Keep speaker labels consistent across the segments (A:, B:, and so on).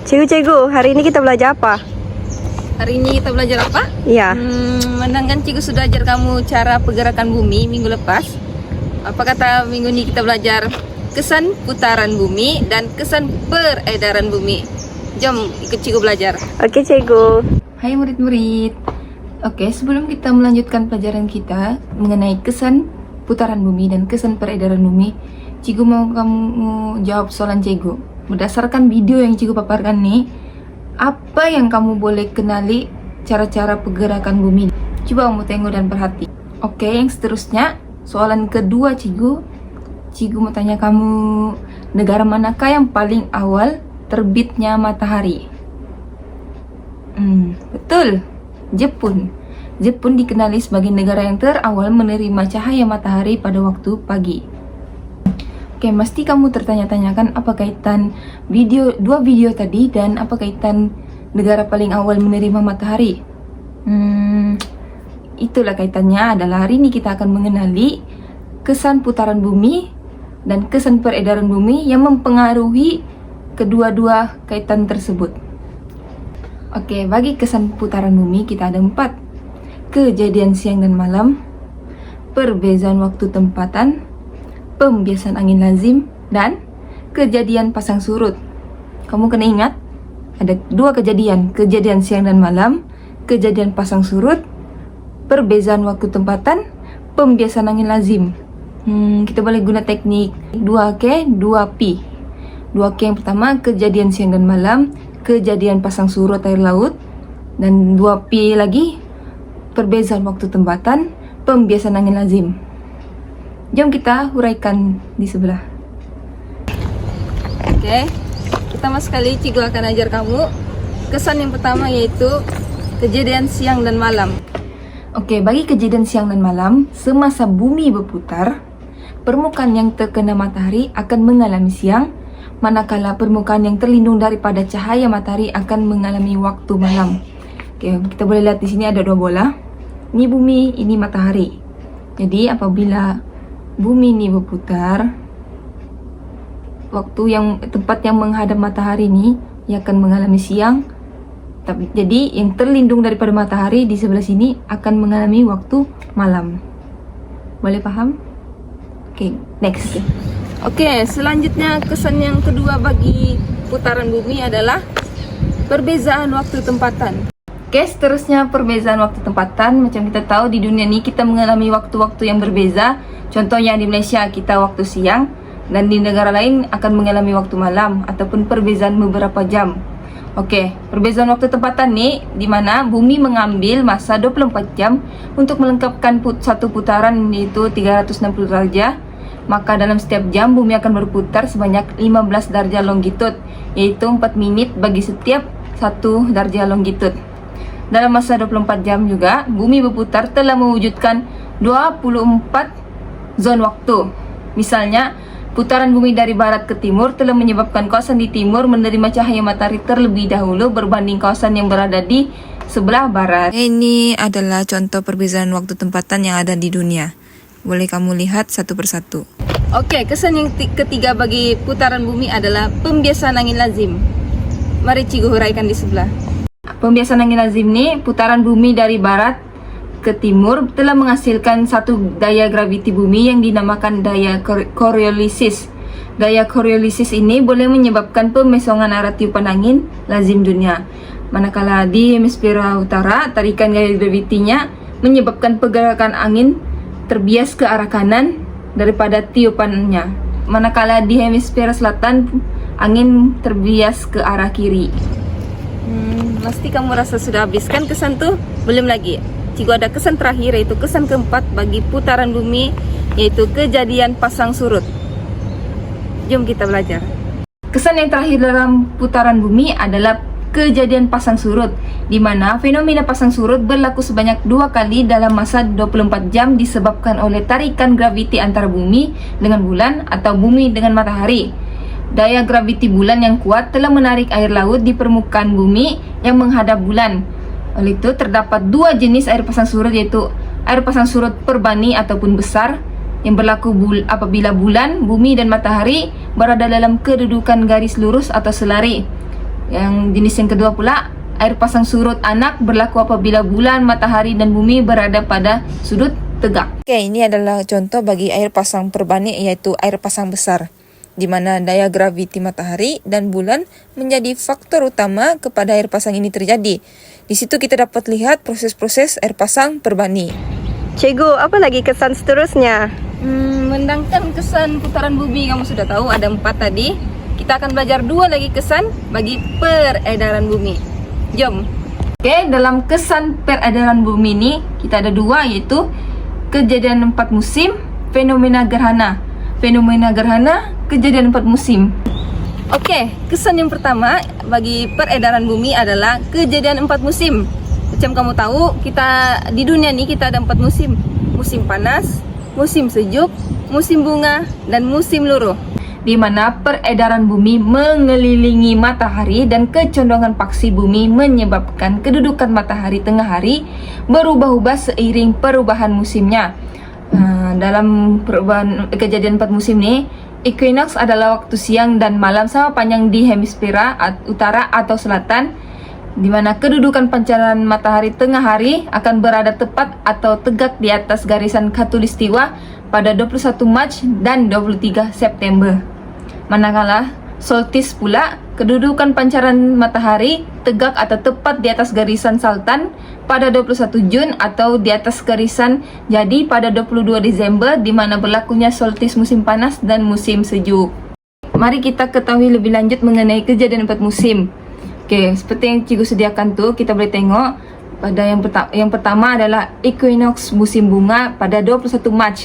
A: Cikgu, hari ini kita belajar apa?
B: Hari ini kita belajar apa?
A: Iya.
B: Mendengarkan cikgu sudah ajar kamu cara pergerakan bumi minggu lepas. Apa kata minggu ini kita belajar kesan putaran bumi dan kesan peredaran bumi. Jom ikut cikgu belajar.
A: Oke, cikgu.
B: Hai murid-murid. Oke, sebelum kita melanjutkan pelajaran kita mengenai kesan putaran bumi dan kesan peredaran bumi, cikgu mau kamu jawab soalan cikgu. Berdasarkan video yang cikgu paparkan nih, apa yang kamu boleh kenali cara-cara pergerakan bumi? Coba kamu tengok dan perhati. Oke, yang seterusnya, soalan kedua cikgu mau tanya kamu, negara manakah yang paling awal terbitnya matahari? Betul, Jepun. Jepun dikenali sebagai negara yang terawal menerima cahaya matahari pada waktu pagi. Oke, mesti kamu tertanya-tanyakan apa kaitan dua video tadi dan apa kaitan negara paling awal menerima matahari. Itulah kaitannya adalah hari ini kita akan mengenali kesan putaran bumi dan kesan peredaran bumi yang mempengaruhi kedua-dua kaitan tersebut. Oke, bagi kesan putaran bumi kita ada 4. Kejadian siang dan malam, perbezaan waktu tempatan, pembiasan angin lazim, dan kejadian pasang surut. Kamu kena ingat, ada 2 kejadian siang dan malam, kejadian pasang surut, perbezaan waktu tempatan, pembiasan angin lazim. Kita boleh guna teknik 2K, 2P. 2K yang pertama, kejadian siang dan malam, kejadian pasang surut air laut, dan 2P lagi, perbezaan waktu tempatan, pembiasan angin lazim. Jom kita huraikan di sebelah. Oke, pertama sekali cikgu akan ajar kamu kesan yang pertama, yaitu kejadian siang dan malam. Oke, bagi kejadian siang dan malam, semasa bumi berputar, permukaan yang terkena matahari akan mengalami siang, manakala permukaan yang terlindung daripada cahaya matahari akan mengalami waktu malam. Oke, kita boleh lihat di sini ada 2 bola. Ini bumi, ini matahari. Jadi apabila bumi ini berputar, tempat yang menghadap matahari ini akan mengalami siang. Jadi yang terlindung daripada matahari di sebelah sini akan mengalami waktu malam. Boleh paham? Oke, next. Oke, selanjutnya kesan yang kedua bagi putaran bumi adalah perbezaan waktu tempatan. Oke, seterusnya perbezaan waktu tempatan. Macam kita tahu di dunia ini kita mengalami waktu-waktu yang berbeza. Contohnya di Malaysia kita waktu siang, dan di negara lain akan mengalami waktu malam ataupun perbezaan beberapa jam. Oke, perbezaan waktu tempatan nih di mana bumi mengambil masa 24 jam untuk melengkapkan satu putaran, yaitu 360 darjah. Maka dalam setiap jam bumi akan berputar sebanyak 15 darjah longitud, yaitu 4 menit bagi setiap 1 darjah longitud. Dalam masa 24 jam juga bumi berputar telah mewujudkan 24 zon waktu. Misalnya, putaran bumi dari barat ke timur telah menyebabkan kawasan di timur menerima cahaya matahari terlebih dahulu berbanding kawasan yang berada di sebelah barat. Ini adalah contoh perbezaan waktu tempatan yang ada di dunia. Boleh kamu lihat satu persatu. Oke, kesan yang ketiga bagi putaran bumi adalah pembiasaan angin lazim. Mari cikgu huraikan di sebelah. Pembiasaan angin lazim ini, putaran bumi dari barat ke timur telah menghasilkan satu daya graviti bumi yang dinamakan daya Coriolis. Daya Coriolis ini boleh menyebabkan pemesongan arah tiupan angin lazim dunia. Manakala di hemisfera utara, tarikan daya gravitinya menyebabkan pergerakan angin terbias ke arah kanan daripada tiupannya. Manakala di hemisfera selatan, angin terbias ke arah kiri. Pasti kamu rasa sudah habiskan kesan tuh? Belum lagi. Cikgu ada kesan terakhir, yaitu kesan keempat bagi putaran bumi, yaitu kejadian pasang surut. Jom kita belajar. Kesan yang terakhir dalam putaran bumi adalah kejadian pasang surut, di mana fenomena pasang surut berlaku sebanyak 2 kali dalam masa 24 jam disebabkan oleh tarikan graviti antara bumi dengan bulan atau bumi dengan matahari. Daya graviti bulan yang kuat telah menarik air laut di permukaan bumi yang menghadap bulan. Oleh itu, terdapat 2 jenis air pasang surut, yaitu air pasang surut perbani ataupun besar yang berlaku apabila bulan, bumi dan matahari berada dalam kedudukan garis lurus atau selari. Yang jenis yang kedua pula, air pasang surut anak berlaku apabila bulan, matahari, dan bumi berada pada sudut tegak. Oke, ini adalah contoh bagi air pasang perbani, yaitu air pasang besar, di mana daya graviti matahari dan bulan menjadi faktor utama kepada air pasang ini terjadi. Di situ kita dapat lihat proses-proses air pasang perbani.
A: Cikgu, apa lagi kesan seterusnya?
B: Mendangkan kesan putaran bumi kamu sudah tahu ada 4 tadi. Kita akan belajar 2 lagi kesan bagi peredaran bumi. Jom. Oke, dalam kesan peredaran bumi ini kita ada 2, yaitu kejadian 4 musim, fenomena gerhana. Fenomena gerhana, kejadian 4 musim. Oke, kesan yang pertama bagi peredaran bumi adalah kejadian 4 musim. Macam kamu tahu, kita di dunia ini kita ada 4 musim. Musim panas, musim sejuk, musim bunga, dan musim luruh, di mana peredaran bumi mengelilingi matahari dan kecondongan paksi bumi menyebabkan kedudukan matahari tengah hari berubah-ubah seiring perubahan musimnya. Dalam perubahan kejadian 4 musim nih, equinox adalah waktu siang dan malam sama panjang di hemisfera utara atau selatan, di mana kedudukan pancaran matahari tengah hari akan berada tepat atau tegak di atas garisan khatulistiwa pada 21 Mac dan 23 September. Manakala solstice pula, kedudukan pancaran matahari tegak atau tepat di atas garisan Sultan pada 21 Jun atau di atas garisan jadi pada 22 Desember, di mana berlakunya solstice musim panas dan musim sejuk. Mari kita ketahui lebih lanjut mengenai kejadian 4 musim. Oke, seperti yang cikgu sediakan tuh, kita boleh tengok pada yang pertama adalah equinox musim bunga pada 21 Mac,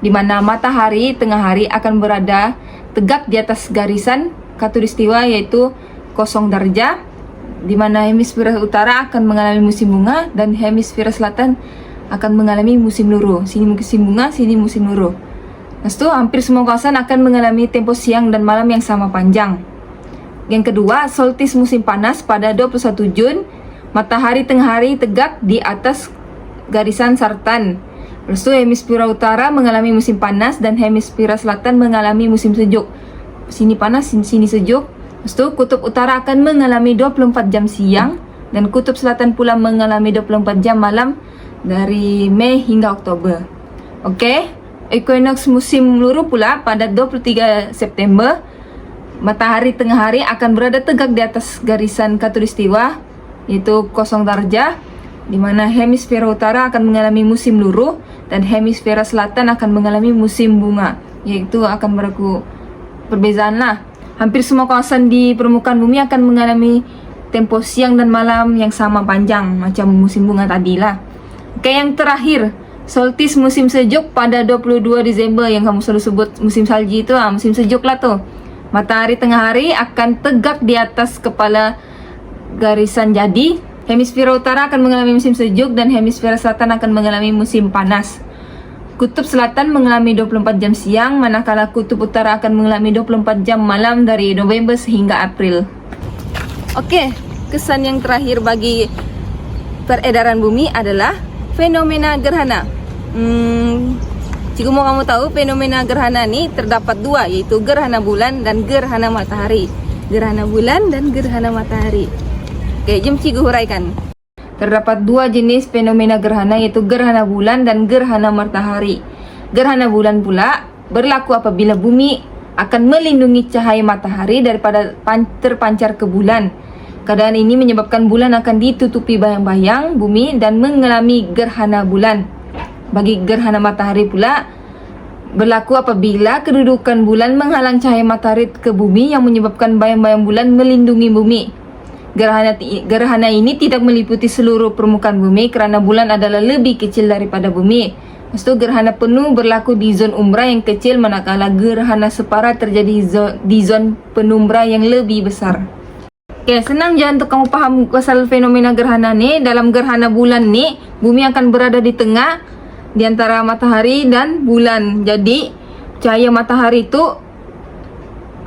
B: di mana matahari tengah hari akan berada tegak di atas garisan khatulistiwa yaitu 0 darjah, di mana hemisfera utara akan mengalami musim bunga dan hemisfera selatan akan mengalami musim luruh. Sini musim bunga, sini musim luruh. Lepas itu hampir semua kawasan akan mengalami tempo siang dan malam yang sama panjang. Yang kedua, solstice musim panas pada 21 Jun, matahari tengah hari tegak di atas garisan Sultan. Lepas itu hemisfera utara mengalami musim panas dan hemisfera selatan mengalami musim sejuk. Sini panas, sini sejuk. Lepas itu kutub utara akan mengalami 24 jam siang dan kutub selatan pula mengalami 24 jam malam dari Mei hingga Oktober. Oke, equinox musim luruh pula pada 23 September, matahari tengah hari akan berada tegak di atas garisan khatulistiwa yaitu 0 darjah, di mana hemisfera utara akan mengalami musim luruh dan hemisfera selatan akan mengalami musim bunga, yaitu akan berlaku perbezaan lah. Hampir semua kawasan di permukaan bumi akan mengalami tempo siang dan malam yang sama panjang macam musim bunga tadi lah. Oke, yang terakhir, solstice musim sejuk pada 22 Desember yang kamu selalu sebut musim salji itu, musim sejuk lah tuh. Matahari tengah hari akan tegak di atas kepala garisan jadi. Hemisfera utara akan mengalami musim sejuk dan hemisfera selatan akan mengalami musim panas. Kutub selatan mengalami 24 jam siang, manakala kutub utara akan mengalami 24 jam malam dari November sehingga April. Oke, kesan yang terakhir bagi peredaran bumi adalah fenomena gerhana. Cikgu mau kamu tahu, fenomena gerhana ini terdapat 2, yaitu gerhana bulan dan gerhana matahari. Gerhana bulan dan gerhana matahari. Oke, jom cikgu huraikan. Terdapat 2 jenis fenomena gerhana, yaitu gerhana bulan dan gerhana matahari. Gerhana bulan pula berlaku apabila bumi akan melindungi cahaya matahari daripada terpancar ke bulan. Keadaan ini menyebabkan bulan akan ditutupi bayang-bayang bumi dan mengalami gerhana bulan. Bagi gerhana matahari pula berlaku apabila kedudukan bulan menghalang cahaya matahari ke bumi yang menyebabkan bayang-bayang bulan melindungi bumi. Gerhana ini tidak meliputi seluruh permukaan bumi kerana bulan adalah lebih kecil daripada bumi. Lepas itu gerhana penuh berlaku di zon umbra yang kecil, manakala gerhana separa terjadi di zon penumbra yang lebih besar. Oke, senang je untuk kamu paham pasal fenomena gerhana ni. Dalam gerhana bulan ni, bumi akan berada di tengah di antara matahari dan bulan. Jadi cahaya matahari itu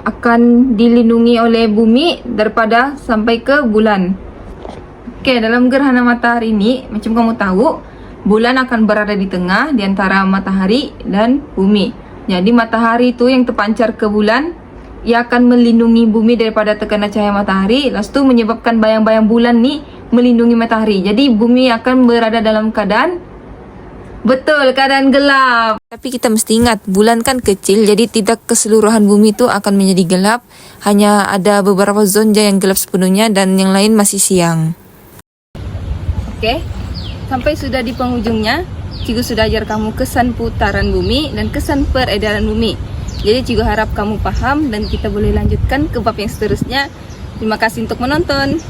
B: akan dilindungi oleh bumi daripada sampai ke bulan. Oke, dalam gerhana matahari ini, macam kamu tahu, bulan akan berada di tengah di antara matahari dan bumi. Jadi matahari itu yang terpancar ke bulan ia akan melindungi bumi daripada tekanan cahaya matahari. Lepas tu menyebabkan bayang-bayang bulan ni melindungi matahari. Jadi bumi akan berada dalam keadaan gelap. Tapi kita mesti ingat, bulan kan kecil, jadi tidak keseluruhan bumi itu akan menjadi gelap. Hanya ada beberapa zon je yang gelap sepenuhnya dan yang lain masih siang. Oke, sampai sudah di penghujungnya. Cikgu sudah ajar kamu kesan putaran bumi dan kesan peredaran bumi. Jadi cikgu harap kamu paham dan kita boleh lanjutkan ke bab yang seterusnya. Terima kasih untuk menonton.